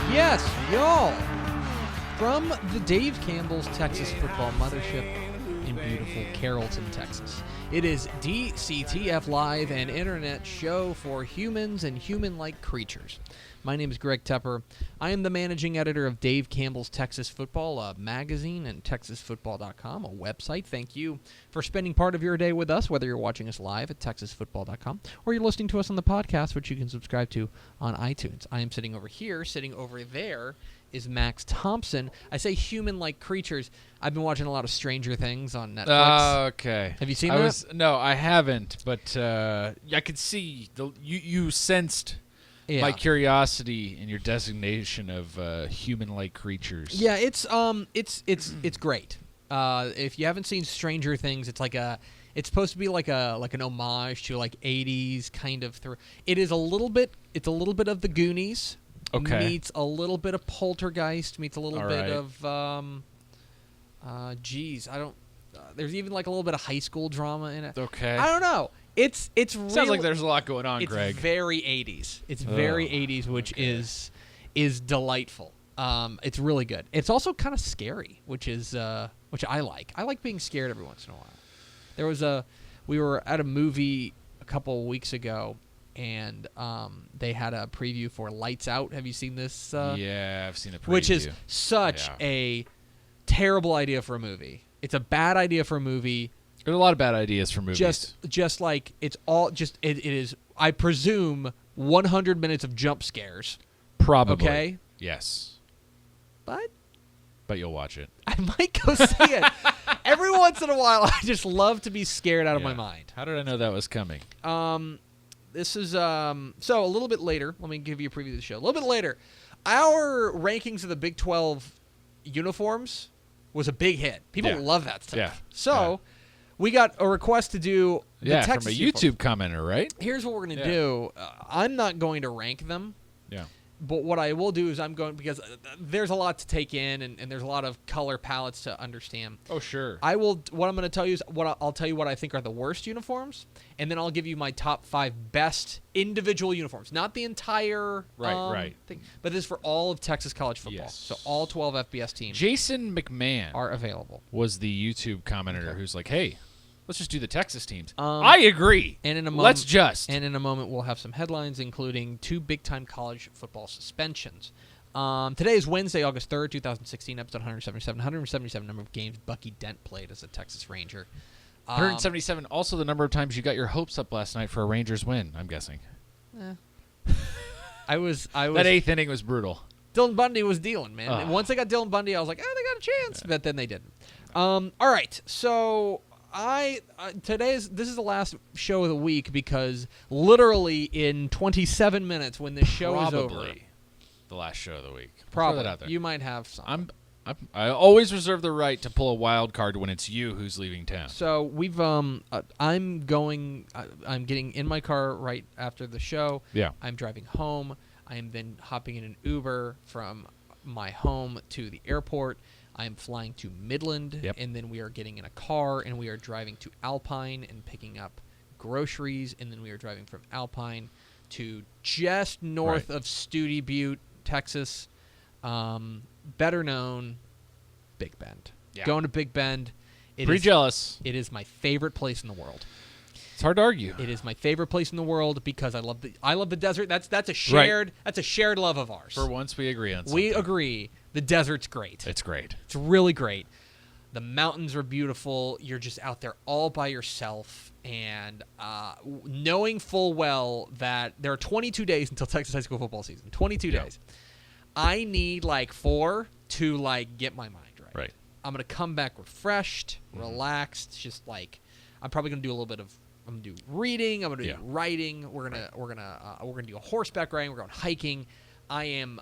Yes, y'all. From the Dave Campbell's Texas Football Mothership in beautiful Carrollton, Texas. It is DCTF Live, an internet show for humans and human-like creatures. My name is Greg Tepper. I am the managing editor of Dave Campbell's Texas Football, a magazine, and TexasFootball.com, a website. Thank you for spending part of your day with us, whether you're watching us live at TexasFootball.com or you're listening to us on the podcast, which you can subscribe to on iTunes. I am sitting over here. Sitting over there is Max Thompson. I say human-like creatures. I've been watching a lot of Stranger Things on Netflix. Okay. Have you seen that? No, I haven't, but I could see you sensed my curiosity in your designation of human-like creatures. Yeah, it's great. If you haven't seen Stranger Things, it's supposed to be like an homage to like 80s kind of It is a little bit of the Goonies. Okay. Meets a little bit of Poltergeist, meets a little bit of there's even like a little bit of high school drama in it. Okay. I don't know. It's really, sounds like there's a lot going on, Greg. It's very 80s. It's very 80s, which is delightful. It's really good. It's also kind of scary, which I like. I like being scared every once in a while. We were at a movie a couple of weeks ago, and they had a preview for Lights Out. Have you seen this? Yeah, I've seen a preview. Which is such a terrible idea for a movie. It's a bad idea for a movie. There's a lot of bad ideas for movies. Just like it is, I presume, 100 minutes of jump scares. Probably. Okay? Yes. But you'll watch it. I might go see it. Every once in a while, I just love to be scared out of my mind. How did I know that was coming? This is, so a little bit later, let me give you a preview of the show. A little bit later, our rankings of the Big 12 uniforms was a big hit. People love that stuff. Yeah. So we got a request to do the Texas from a YouTube commenter, right? Here's what we're going to do. I'm not going to rank them. Yeah. But what I will do is because there's a lot to take in and there's a lot of color palettes to understand. Oh, sure. What I'm going to tell you is I'll tell you what I think are the worst uniforms, and then I'll give you my top 5 best individual uniforms. Not the entire thing, but this is for all of Texas college football. Yes. So all 12 FBS teams Jason McMahon are available. Was the YouTube commenter who's like, hey, let's just do the Texas teams. I agree. And in a moment, And in a moment, we'll have some headlines, including 2 big-time college football suspensions. Today is Wednesday, August 3rd, 2016, episode 177. 177 number of games Bucky Dent played as a Texas Ranger. 177, also the number of times you got your hopes up last night for a Rangers win, I'm guessing. I was. That 8th inning was brutal. Dylan Bundy was dealing, man. And once I got Dylan Bundy, I was like, they got a chance. But then they didn't. All right, so this is the last show of the week because literally in 27 minutes when this show is over, the last show of the week. Probably. Throw that out there. You might have some. I always reserve the right to pull a wild card when it's you who's leaving town. So we've I'm getting in my car right after the show. Yeah. I'm driving home. I am then hopping in an Uber from my home to the airport. I am flying to Midland, and then we are getting in a car, and we are driving to Alpine and picking up groceries, and then we are driving from Alpine to just north of Studi Butte, Texas, better known, Big Bend. Yeah. Going to Big Bend. Pretty jealous. It is my favorite place in the world. It's hard to argue. It is my favorite place in the world because I love the desert. That's a shared love of ours. For once, we agree on something. We agree. The desert's great. It's great. It's really great. The mountains are beautiful. You're just out there all by yourself, and knowing full well that there are 22 days until Texas high school football season. 22 days. I need like 4 to like get my mind right. Right. I'm gonna come back refreshed, relaxed. Just like I'm probably gonna do a little bit of. I'm gonna do reading. I'm gonna do writing. We're gonna do a horseback riding. We're going hiking. I am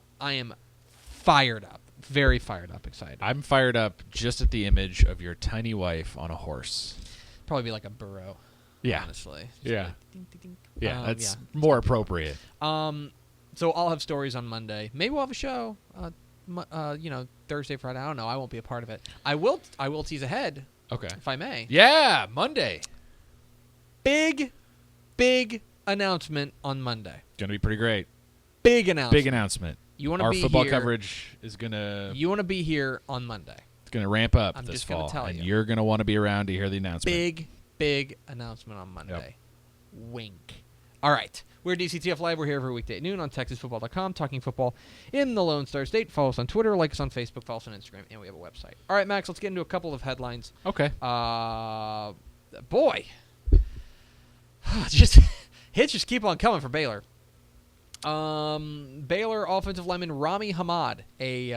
fired up. Very fired up. Excited. I'm fired up just at the image of your tiny wife on a horse. Probably be like a burrow. Yeah. Honestly. Yeah. Like, ding, ding, ding. Yeah, that's more appropriate. So I'll have stories on Monday. Maybe we'll have a show. Thursday, Friday. I don't know. I won't be a part of it. I will tease ahead. Okay. If I may. Yeah, Monday. Big announcement on Monday. Gonna be pretty great. Big announcement. You want to be football coverage is gonna. You want to be here on Monday. It's gonna ramp up I'm this just fall, gonna tell and you. you're gonna want to be around to hear the announcement. Big announcement on Monday. Yep. Wink. All right. We're DCTF Live. We're here every weekday at noon on TexasFootball.com, talking football in the Lone Star State. Follow us on Twitter, like us on Facebook, follow us on Instagram, and we have a website. All right, Max, let's get into a couple of headlines. Okay. Boy. Hits just keep on coming for Baylor. Baylor offensive lineman Rami Hamad, a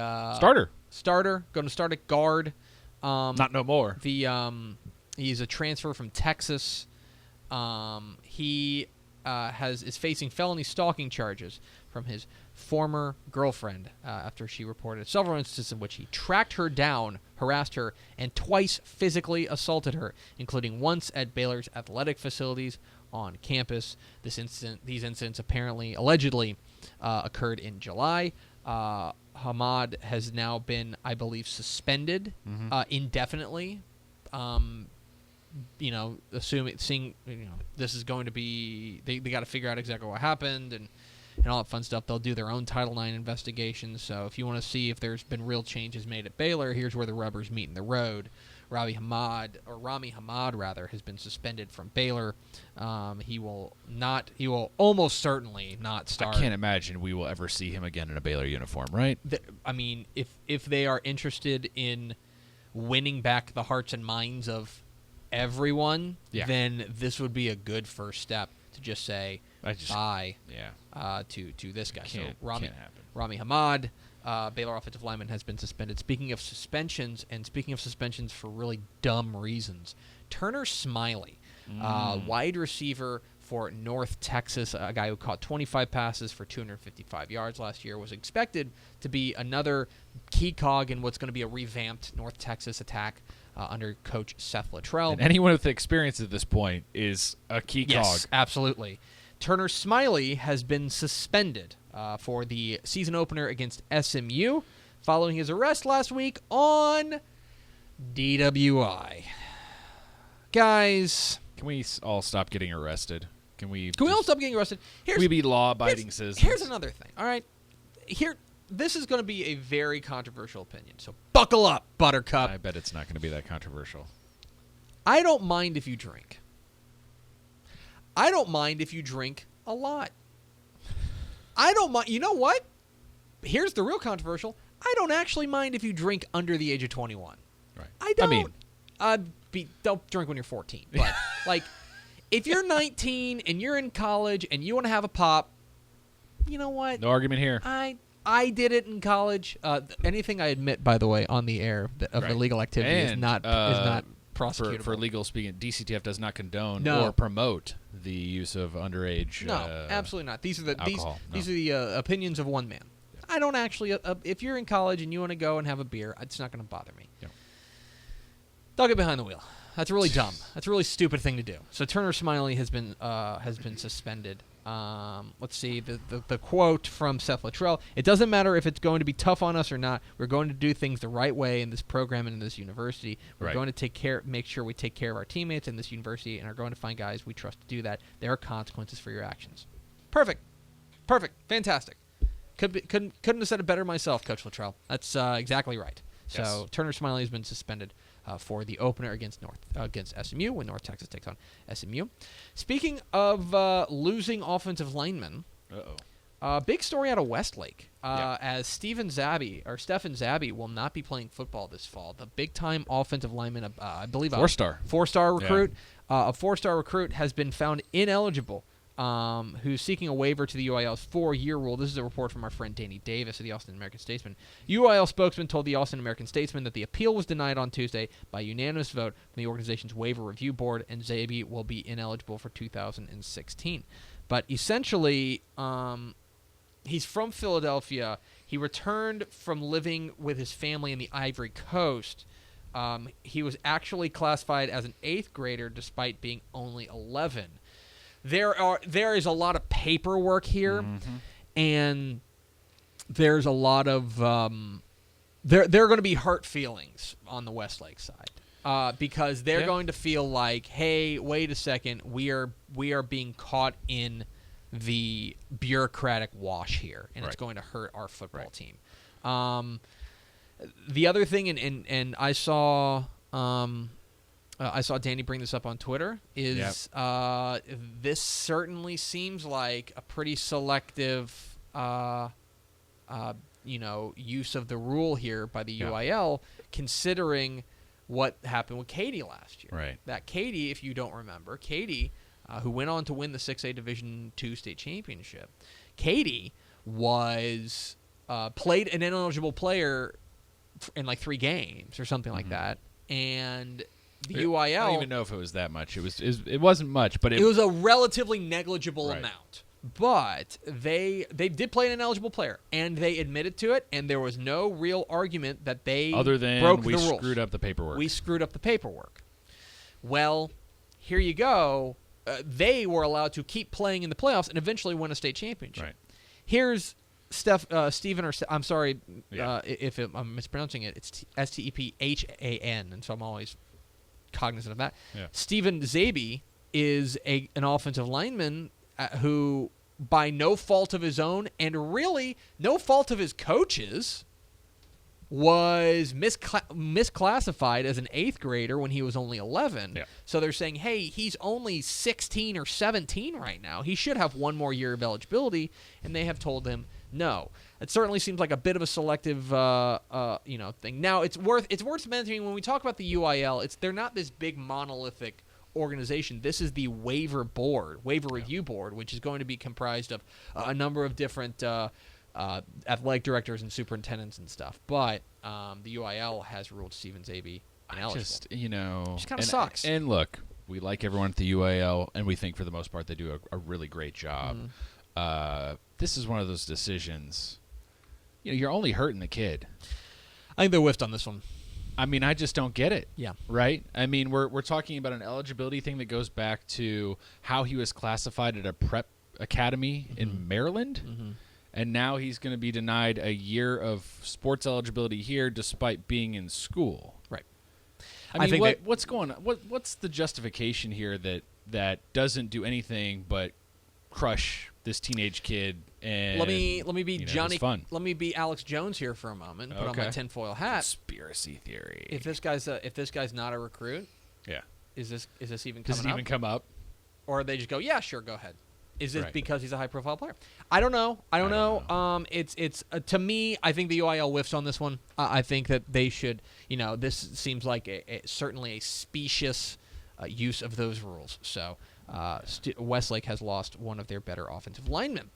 starter, going to start at guard. Not no more. He's a transfer from Texas. He is facing felony stalking charges from his former girlfriend after she reported several instances in which he tracked her down, harassed her, and twice physically assaulted her, including once at Baylor's athletic facilities on campus. These incidents allegedly occurred in July. Hamad has now been, I believe, suspended indefinitely. Seeing this is going to be, they got to figure out exactly what happened and all that fun stuff. They'll do their own Title IX investigation. So if you want to see if there's been real changes made at Baylor, here's where the rubber's meeting the road. Rami Hamad has been suspended from Baylor. He will almost certainly not start. I can't imagine we will ever see him again in a Baylor uniform, right? If they are interested in winning back the hearts and minds of everyone, then this would be a good first step to just say bye to this guy. Can't happen. Rami Hamad, Baylor offensive lineman, has been suspended. Speaking of suspensions for really dumb reasons, Turner Smiley, wide receiver for North Texas, a guy who caught 25 passes for 255 yards last year, was expected to be another key cog in what's going to be a revamped North Texas attack under Coach Seth Luttrell. And anyone with experience at this point is a key cog. Yes, absolutely. Turner Smiley has been suspended for the season opener against SMU following his arrest last week on DWI. Guys, can we all stop getting arrested? Can we all stop getting arrested? Can we be law-abiding citizens? Here's another thing, all right? This is going to be a very controversial opinion, so buckle up, Buttercup. I bet it's not going to be that controversial. I don't mind if you drink. I don't mind if you drink a lot. I don't mind. You know what? Here's the real controversial. I don't actually mind if you drink under the age of 21. Right. I don't. Don't drink when you're 14. But, if you're 19 and you're in college and you want to have a pop, you know what? No argument here. I did it in college. Anything I admit, by the way, on the air of illegal activity is not prosecutable. For legal speaking, DCTF does not condone or promote the use of underage. No, absolutely not. These are alcohol. These are the opinions of one man. Yeah. I don't actually. If you're in college and you want to go and have a beer, it's not going to bother me. Yeah. Don't get behind the wheel. That's really dumb. That's a really stupid thing to do. So Turner Smiley has been suspended. Let's see the quote from Seth Luttrell. It doesn't matter if it's going to be tough on us or not. We're going to do things the right way in this program and in this university. We're going to make sure we take care of our teammates in this university, and are going to find guys we trust to do that. There are consequences for your actions. Perfect, fantastic. Couldn't have said it better myself, Coach Luttrell. That's exactly right. Yes. So Turner Smiley has been suspended for the opener against SMU when North Texas takes on SMU. Speaking of losing offensive linemen, big story out of Westlake as Stephen Zabby will not be playing football this fall. The big-time offensive lineman, I believe, four-star recruit, a four-star recruit has been found ineligible. Who's seeking a waiver to the UIL's 4-year rule. This is a report from our friend Danny Davis of the Austin American-Statesman. UIL spokesman told the Austin American-Statesman that the appeal was denied on Tuesday by unanimous vote from the organization's waiver review board, and Zabi will be ineligible for 2016. But essentially, he's from Philadelphia. He returned from living with his family in the Ivory Coast He was actually classified as an 8th grader despite being only 11. There is a lot of paperwork here, and there's a lot of there are going to be hurt feelings on the Westlake side because they're going to feel like, hey, wait a second, we are being caught in the bureaucratic wash here, and it's going to hurt our football team. The other thing, and I saw Danny bring this up on Twitter, is this certainly seems like a pretty selective, use of the rule here by the UIL, considering what happened with Katy last year. Right. That Katy, if you don't remember, Katy, who went on to win the 6A Division II state championship, Katy was played an ineligible player in like 3 games or something like that, and the UIL. I don't even know if it was that much. It wasn't much, but it was a relatively negligible amount. But they did play an ineligible player, and they admitted to it, and there was no real argument that they other than broke the rules. We screwed up the paperwork. We screwed up the paperwork. Well, here you go. They were allowed to keep playing in the playoffs and eventually win a state championship. Right. Here's Stephen, or I'm sorry if I'm mispronouncing it. It's Stephan, and so I'm always cognizant of that. Yeah. Stephen Zabe is an offensive lineman who, by no fault of his own, and really no fault of his coaches, was misclassified as an 8th grader when he was only 11. Yeah. So they're saying, hey, he's only 16 or 17 right now. He should have one more year of eligibility, and they have told him no. It certainly seems like a bit of a selective thing. Now, it's worth mentioning when we talk about the UIL, they're not this big monolithic organization. This is the waiver review board, which is going to be comprised of a number of different athletic directors and superintendents and stuff. But the UIL has ruled Stephen Zabe ineligible. Just kind of sucks. And look, we like everyone at the UIL, and we think for the most part they do a really great job. This is one of those decisions. You're only hurting the kid. I think they whiffed on this one. I mean, I just don't get it. Yeah. Right? I mean, we're talking about an eligibility thing that goes back to how he was classified at a prep academy in Maryland. And now he's going to be denied a year of sports eligibility here despite being in school. Right. I mean, what's going on? What's the justification here that doesn't do anything but crush this teenage kid? And let me be Johnny. Fun. Let me be Alex Jones here for a moment. Put on my tinfoil hat. Conspiracy theory. If this guy's not a recruit, is this even coming up? Does it even come up? Or they just go, yeah, sure, go ahead. Is this because he's a high-profile player? I don't know. I don't know. It's to me, I think the UIL whiffs on this one. I think that they should. This seems like certainly a specious use of those rules. So Westlake has lost one of their better offensive linemen.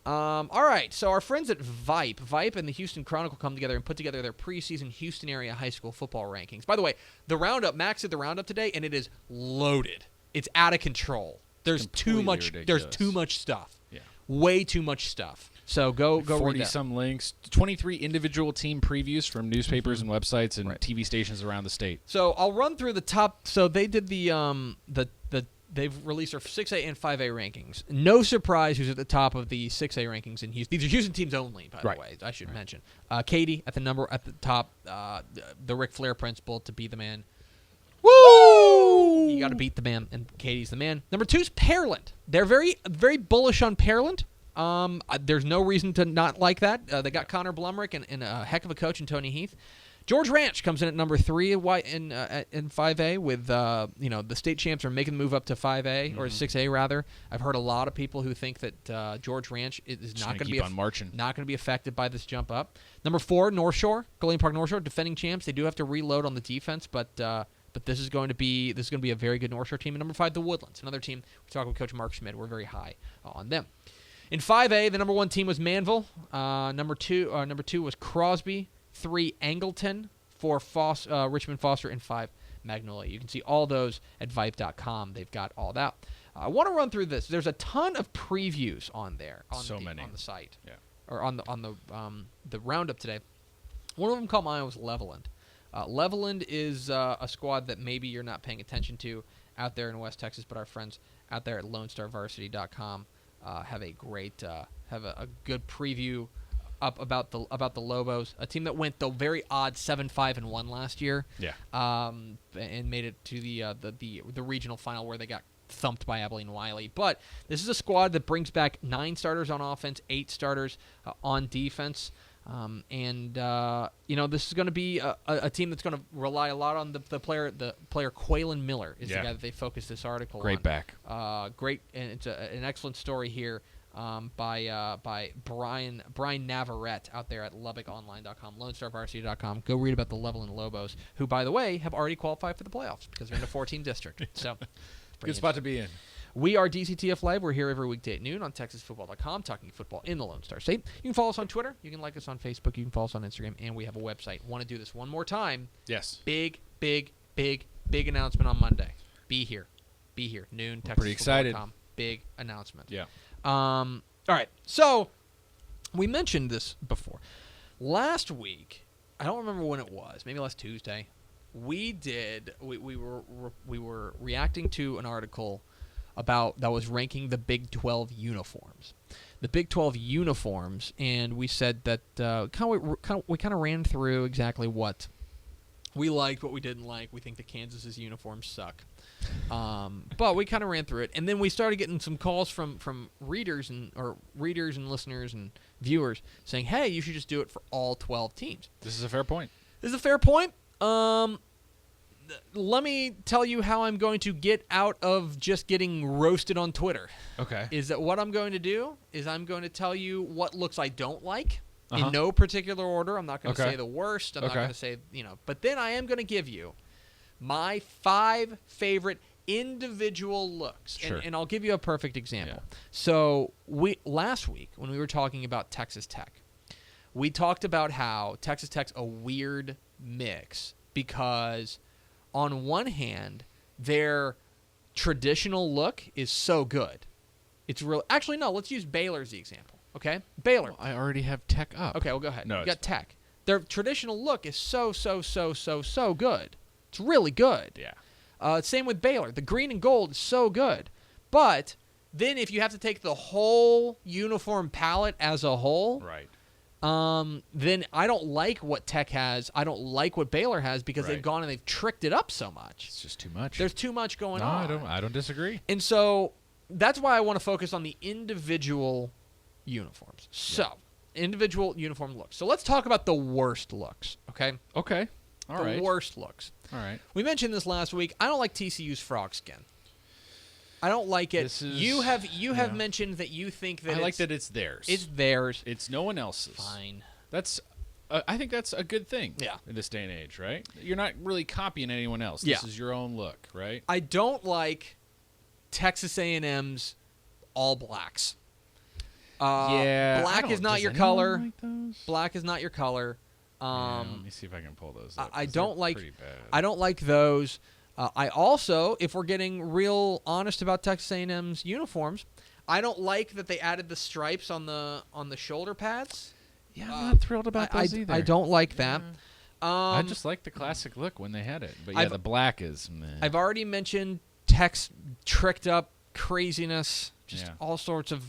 All right, so our friends at Vipe and the Houston Chronicle come together and put together their preseason Houston area high school football rankings. By the way, the roundup, Max did the roundup today, and it is loaded. It's out of control. There's too much. Ridiculous. There's too much stuff. Yeah, way too much stuff. So go 40 read that. some links, 23 individual team previews from newspapers and websites and TV stations around the state. So I'll run through the top. So they did they've released their 6A and 5A rankings. No surprise who's at the top of the 6A rankings in Houston. These are Houston teams only, by the way. I should mention. Katy at the top. The Ric Flair principle to be the man. Woo! You got to beat the man, and Katy's the man. Number 2 is Pearland. They're very, very bullish on Pearland. There's no reason to not like that. They got Connor Blumrick and a heck of a coach in Tony Heath. George Ranch comes in at number 3 in 5A with the state champs are making the move up to 5A or 6A rather. I've heard a lot of people who think that George Ranch is not going to be affected by this jump up. Number 4, North Shore, Galena Park North Shore, defending champs. They do have to reload on the defense, but this is going to be a very good North Shore team. And number 5, the Woodlands, another team. We talked with Coach Mark Schmidt. We're very high on them. In 5A, the number 1 team was Manville. Number 2 was Crosby. 3, Angleton. 4, Richmond Foster. And 5, Magnolia. You can see all those at Vipe.com. They've got all that. I want to run through this. There's a ton of previews on there on the site, or on the roundup today. One of them caught my eye was Leveland. Leveland is a squad that maybe you're not paying attention to out there in West Texas, but our friends out there at LoneStarVarsity.com have a great have a good preview up about the Lobos, a team that went the very odd 7-5-1 last year. Yeah. And made it to the regional final where they got thumped by Abilene Wiley. But this is a squad that brings back 9 starters on offense, 8 starters on defense. This is going to be a team that's going to rely a lot on the player Quaylen Miller is the guy that they focus this article on. Great back. Great, and it's an excellent story here by Brian Navarrete out there at LubbockOnline.com, LoneStarVarsity.com. Go read about the Leveland Lobos, who, by the way, have already qualified for the playoffs because they're in a 14 district. So, good spot to be in. We are DCTF Live. We're here every weekday at noon on TexasFootball.com, talking football in the Lone Star State. You can follow us on Twitter. You can like us on Facebook. You can follow us on Instagram. And we have a website. Want to do this one more time? Yes. Big announcement on Monday. Be here. Noon, TexasFootball.com. Pretty excited. Big announcement. Yeah. All right. So, we mentioned this before. Last week, I don't remember when it was. Maybe last Tuesday. We were reacting to an article that was ranking the Big 12 uniforms. The Big 12 uniforms, and we said that we kind of ran through exactly what we liked, what we didn't like. We think the Kansas's uniforms suck. But we kind of ran through it, and then we started getting some calls from readers and listeners and viewers saying, "Hey, you should just do it for all 12 teams." This is a fair point. Let me tell you how I'm going to get out of just getting roasted on Twitter. Okay. Is that what I'm going to do? Is I'm going to tell you what looks I don't like in no particular order. I'm not going to say the worst. I'm not going to say, but then I am going to give you my 5 favorite individual looks. Sure. And I'll give you a perfect example. Yeah. So last week when we were talking about Texas Tech, we talked about how Texas Tech's a weird mix because on one hand, their traditional look is so good. It's real. Actually, no. Let's use Baylor as the example. Okay, Baylor. Well, I already have Tech up. Okay, well, go ahead. No, you got Tech. Their traditional look is so good. It's really good. Yeah. Same with Baylor. The green and gold is so good. But then if you have to take the whole uniform palette as a whole, right. Then I don't like what Tech has. I don't like what Baylor has because they've gone and they've tricked it up so much. It's just too much. There's too much going on. I don't disagree. And so that's why I want to focus on the individual uniforms. So, individual uniform looks. So let's talk about the worst looks, okay? Okay. All right. The worst looks. All right. We mentioned this last week. I don't like TCU's frog skin. I don't like it. You have mentioned that you think that I like that it's theirs. It's theirs. It's no one else's. Fine. That's I think that's a good thing. Yeah. In this day and age, right? You're not really copying anyone else. This is your own look, right? I don't like Texas A&M's all blacks. Black is not your color. Like those? Black is not your color. Let me see if I can pull those up. I don't like. Pretty bad. I don't like those. I also, if we're getting real honest about Texas A&M's uniforms, I don't like that they added the stripes on the shoulder pads. Yeah, I'm not thrilled about those either. I don't like that. I just like the classic look when they had it, but the black is. Meh. I've already mentioned Tech's tricked up craziness, just all sorts of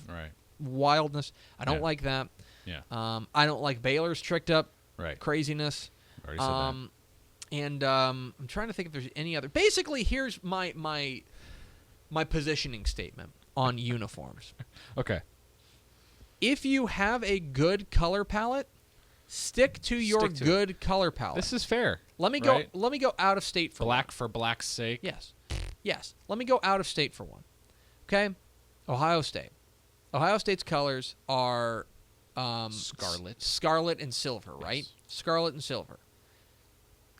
wildness. I don't like that. Yeah. I don't like Baylor's tricked up craziness. Already said that. And I'm trying to think if there's any other. Basically, here's my positioning statement on uniforms. Okay. If you have a good color palette, stick to your good color palette. This is fair. Let me go out of state for black for black's sake. Yes. Let me go out of state for one. Okay. Ohio State. Ohio State's colors are scarlet and silver, right? Yes. Scarlet and silver.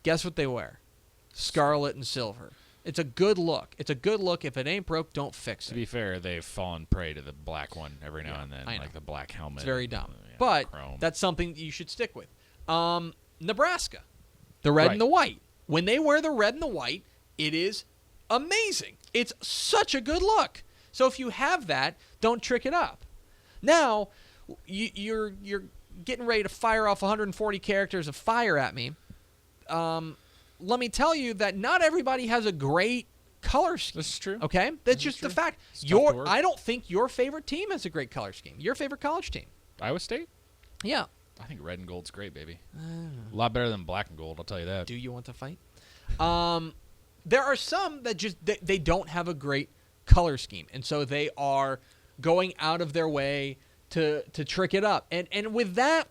Guess what they wear? Scarlet and silver. It's a good look. It's a good look. If it ain't broke, don't fix it. To be fair, they've fallen prey to the black one every now and then, like the black helmet. It's very dumb. But chrome. That's something you should stick with. Nebraska. The red and the white. When they wear the red and the white, it is amazing. It's such a good look. So if you have that, don't trick it up. Now, you're getting ready to fire off 140 characters of fire at me. let me tell you that not everybody has a great color scheme. This is true. Okay? That's just the fact. It's tough to work. I don't think your favorite team has a great color scheme. Your favorite college team. Iowa State? Yeah. I think red and gold's great, baby. A lot better than black and gold, I'll tell you that. Do you want to fight? There are some that just they don't have a great color scheme, and so they are going out of their way to trick it up. And with that,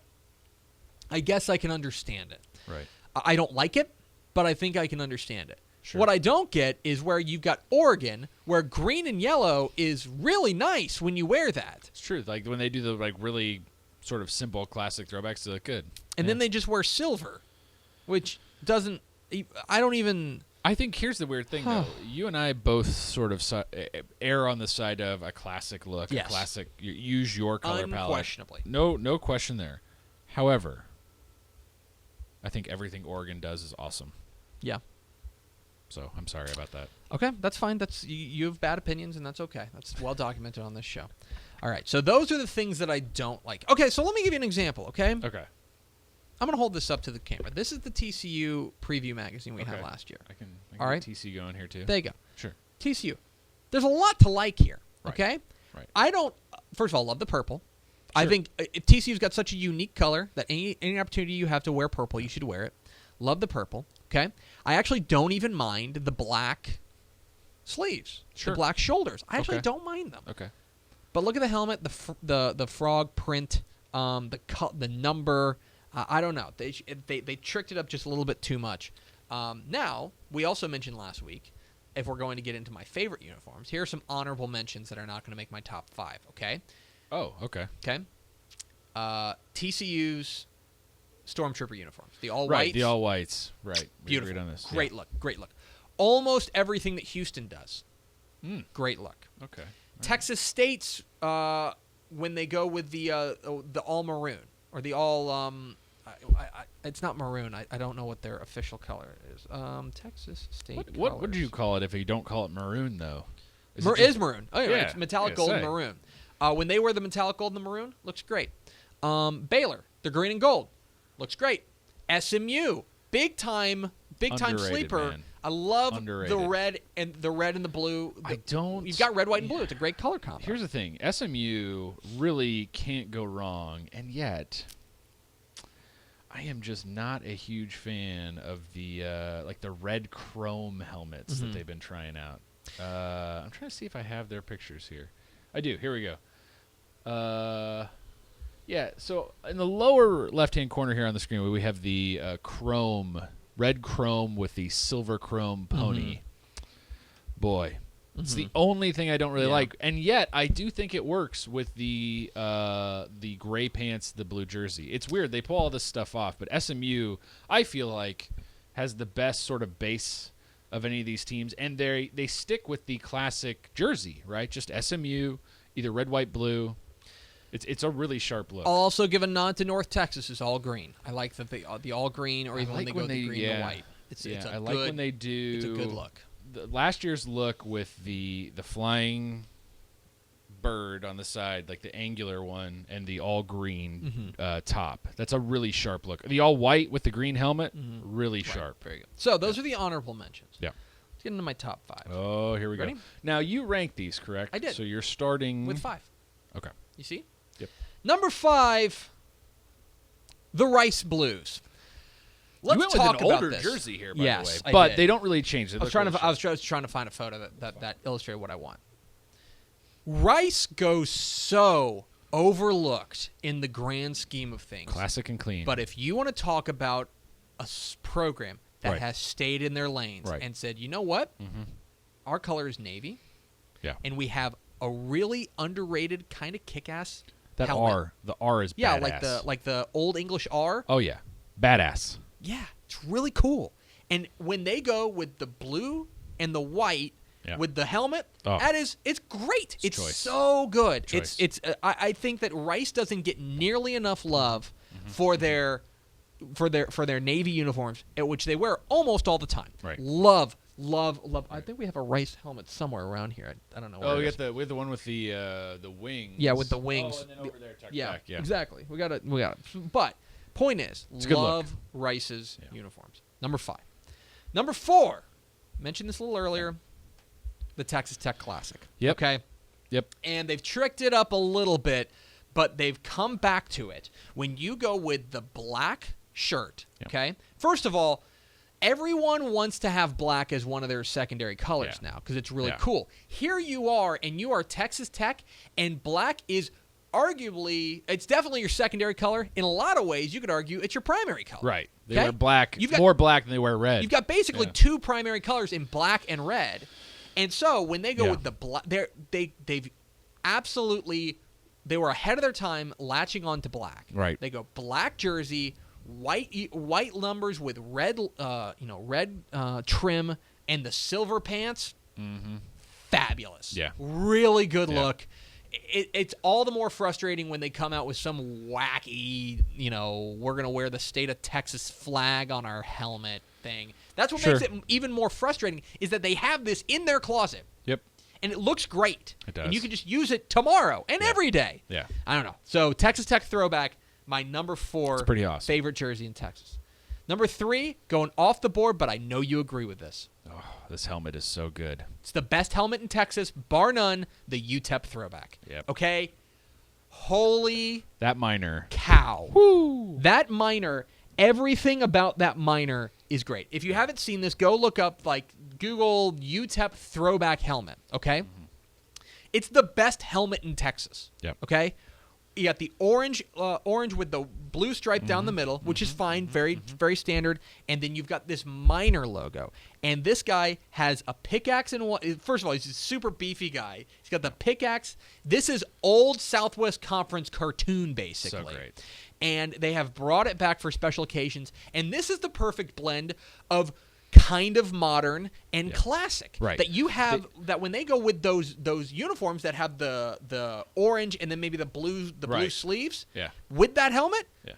I guess I can understand it. Right. I don't like it, but I think I can understand it. Sure. What I don't get is where you've got Oregon, where green and yellow is really nice when you wear that. It's true. Like when they do the really sort of simple classic throwbacks, they look good. And then they just wear silver, which doesn't – I don't even – I think here's the weird thing, though. You and I both sort of err on the side of a classic look, Yes. a classic – use your color palette. Unquestionably. No question there. However, I think everything Oregon does is awesome. Yeah. So I'm sorry about that. Okay, that's fine. That's you have bad opinions, and that's okay. That's well documented on this show. All right, so those are the things that I don't like. Okay, so let me give you an example, okay? Okay. I'm going to hold this up to the camera. This is the TCU preview magazine we had Okay. last year. I can All right. get TC going here, too. There you go. Sure. TCU. There's a lot to like here, Right. okay? Right. I don't, first of all, love the purple. I Sure. think TCU's got such a unique color that any opportunity you have to wear purple, you should wear it. Love the purple, okay? I actually don't even mind the black sleeves, Sure. the black shoulders. I actually Okay. don't mind them. Okay. But look at the helmet, the frog print, the number. I don't know. They tricked it up just a little bit too much. Now, we also mentioned last week, if we're going to get into my favorite uniforms, here are some honorable mentions that are not going to make my top 5, okay? Oh, okay. Okay. TCU's Stormtrooper uniforms. The all Right, whites. the all whites. Right. We Beautiful. agreed on this. Great look. Great look. Almost everything that Houston does. Yeah. Great look. Okay. Texas State's when they go with the all maroon or the all it's not maroon. I don't know what their official color is. Texas State. What would you call it if you don't call it maroon, though? Is maroon. Oh, yeah, Yeah, it's metallic yeah, gold and say. maroon. When they wear the metallic gold and the maroon, looks great. Baylor, the green and gold, looks great. SMU, big time Underrated, sleeper. man. I love Underrated. the red and the blue. I don't. You've got red, white, and blue. It's a great color combo. Here's the thing: SMU really can't go wrong, and yet I am just not a huge fan of the the red chrome helmets that they've been trying out. I'm trying to see if I have their pictures here. I do. Here we go. Yeah. So in the lower left-hand corner here on the screen, we have the red chrome with the silver chrome pony. Boy. It's the only thing I don't really like, and yet I do think it works with the gray pants, the blue jersey. It's weird they pull all this stuff off, but SMU I feel like has the best sort of base of any of these teams, and they stick with the classic jersey, right? Just SMU, either red, white, blue. It's a really sharp look. I'll also give a nod to North Texas is all green. I like that the all green, or even when they go the green and white. It's I like when they do. It's a good look. Last year's look with the flying bird on the side, like the angular one, and the all green top. That's a really sharp look. The all white with the green helmet, really sharp. Very good. So those are the honorable mentions. Yeah. Let's get into my top 5. Oh, here we Ready? go. Now you rank these, correct? I did. So you're starting With 5. Okay. You see? Yep. Number 5, the Rice Blues. Let's you went talk with an older about this. jersey here, by Yes, the way, I but did. they don't really change. They I was look really trying to find a photo that illustrated what I want. Rice goes so overlooked in the grand scheme of things. classic and clean. But if you want to talk about a program that Right. has stayed in their lanes Right. and said, you know what? Our color is navy. Yeah. And we have a really underrated kind of kick-ass that helmet. the R is Yeah, badass. like the old English R. Oh yeah, badass. Yeah, it's really cool. And when they go with the blue and the white with the helmet, it's great. It's choice. so good. Choice. I think that Rice doesn't get nearly enough love for their navy uniforms, at which they wear almost all the time. Right. Love. I think we have a Rice helmet somewhere around here. I don't know where Oh, it we is. got the one with the wings. Yeah, with the wings. Oh, and then over there, tucked Yeah, back. Yeah, exactly. We got it. But Point is, a good love Rice's uniforms. Number 5. Number 4, mentioned this a little earlier, the Texas Tech Classic. Yep. Okay? Yep. And they've tricked it up a little bit, but they've come back to it. When you go with the black shirt, okay? First of all, everyone wants to have black as one of their secondary colors now because it's really cool. Here you are, and you are Texas Tech, and black is arguably, it's definitely your secondary color. In a lot of ways, you could argue it's your primary color. Right. They wear black, more black than they wear red. You've got basically 2 primary colors in black and red. And so when they go with the black, they've absolutely, they were ahead of their time latching on to black. Right. They go black jersey, white numbers with red, red trim, and the silver pants. Mm-hmm. Fabulous. Yeah. Really good look. It's all the more frustrating when they come out with some wacky, we're going to wear the state of Texas flag on our helmet thing. That's what makes it even more frustrating is that they have this in their closet. Yep. And it looks great. It does. And you can just use it tomorrow and every day. Yeah. I don't know. So Texas Tech throwback, my number 4 it's pretty awesome. favorite jersey in Texas. Number 3, going off the board, but I know you agree with this. Oh, this helmet is so good. It's the best helmet in Texas, bar none, the UTEP throwback. Yep. Okay? Holy that minor. Cow. Woo! That minor, everything about that minor is great. If you haven't seen this, go look up, Google UTEP throwback helmet, okay? Mm-hmm. It's the best helmet in Texas, okay? You got the orange with the blue stripe down the middle, which is fine, very standard. And then you've got this minor logo. And this guy has a pickaxe in one. First of all, he's a super beefy guy. He's got the pickaxe. This is old Southwest Conference cartoon, basically. So great. And they have brought it back for special occasions. And this is the perfect blend of kind of modern and classic. Right. That you have that when they go with those uniforms that have the orange and then maybe the blue sleeves. Yeah. With that helmet. Yeah.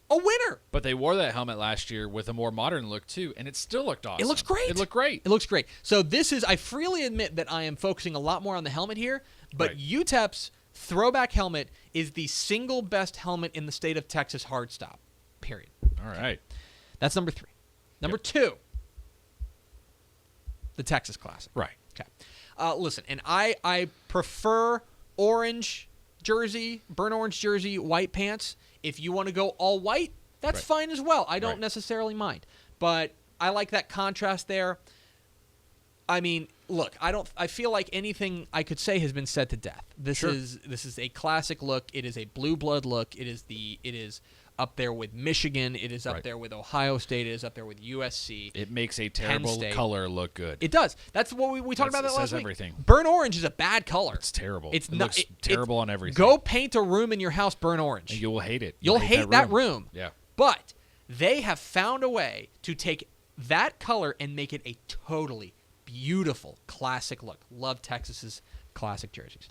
A winner. But they wore that helmet last year with a more modern look too, and it still looked awesome. It looks great. It looked great. It looks great. So I freely admit that I am focusing a lot more on the helmet here, but UTEP's throwback helmet is the single best helmet in the state of Texas hard stop. Period. All right. That's number 3. Number 2. The Texas Classic. Right. Okay. Listen, and I prefer orange jersey, burnt orange jersey, white pants. If you want to go all white, that's fine as well. I don't necessarily mind. But I like that contrast there. I mean, look, I feel like anything I could say has been said to death. This is a classic look. It is a blue blood look. It is up there with Michigan. It is up there with Ohio State. It is up there with USC. It makes a terrible color look good. It does. That's what we talked about that last week. Everything. Burnt orange is a bad color. It's terrible. It looks terrible on everything. Go paint a room in your house burnt orange. And you will hate it. You'll hate that room. Yeah. But they have found a way to take that color and make it a totally beautiful classic look. Love Texas's classic jerseys.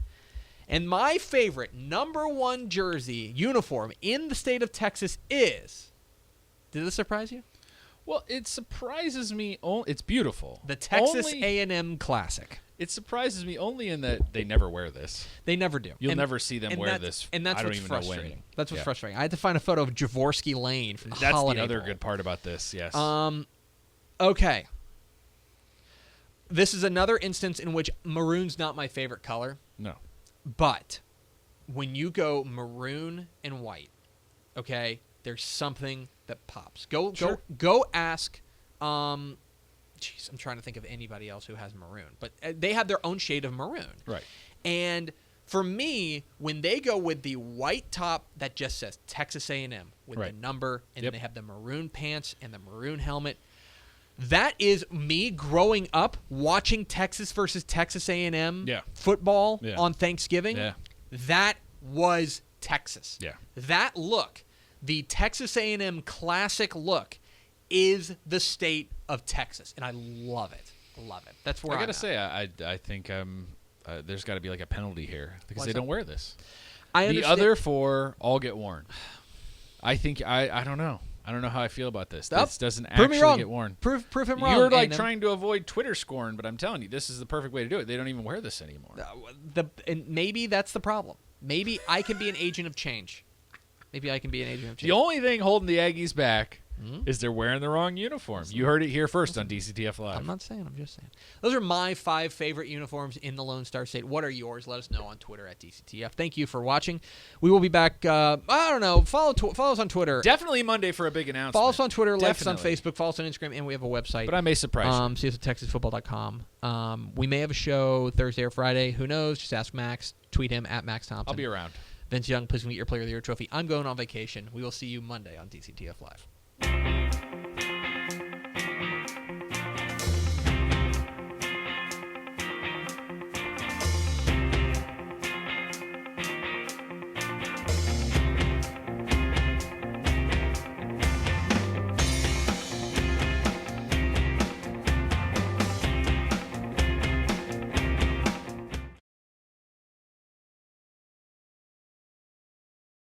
And my favorite number 1 jersey uniform in the state of Texas is, did this surprise you? Well, it surprises me. It's beautiful. The Texas A&M Classic. It surprises me only in that they never wear this. They never do. You'll never see them wear this. And that's what's frustrating. Know when. That's what's frustrating. I had to find a photo of Jaworski Lane from the That's Holiday the other Bowl. good part about this, yes. Okay. This is another instance in which maroon's not my favorite color. No. But when you go maroon and white, okay, there's something that pops. Go ask. I'm trying to think of anybody else who has maroon, but they have their own shade of maroon. Right. And for me, when they go with the white top that just says Texas A&M with the number, and then they have the maroon pants and the maroon helmet. That is me growing up watching Texas versus Texas A&M football on Thanksgiving. Yeah. That was Texas. Yeah. That look, the Texas A&M classic look, is the state of Texas, and I love it. Love it. That's where I gotta say, I think there's got to be like a penalty here because they don't wear this. The other 4 all get worn. I think I don't know. I don't know how I feel about this. This doesn't actually get worn. Prove him wrong. You're like trying to avoid Twitter scorn, but I'm telling you, this is the perfect way to do it. They don't even wear this anymore. And maybe that's the problem. Maybe I can be an agent of change. Maybe I can be an agent of change. The only thing holding the Aggies back is they're wearing the wrong uniform. You heard it here first on DCTF Live. I'm not saying. I'm just saying. Those are my 5 favorite uniforms in the Lone Star State. What are yours? Let us know on Twitter at DCTF. Thank you for watching. We will be back. I don't know. Follow us on Twitter. Definitely Monday for a big announcement. Follow us on Twitter. Like us on Definitely. Facebook. Follow us on Instagram. And we have a website. But I may surprise you. See us at TexasFootball.com. We may have a show Thursday or Friday. Who knows? Just ask Max. Tweet him at Max Thompson. I'll be around. Vince Young, please get your Player of the Year trophy. I'm going on vacation. We will see you Monday on DCTF Live.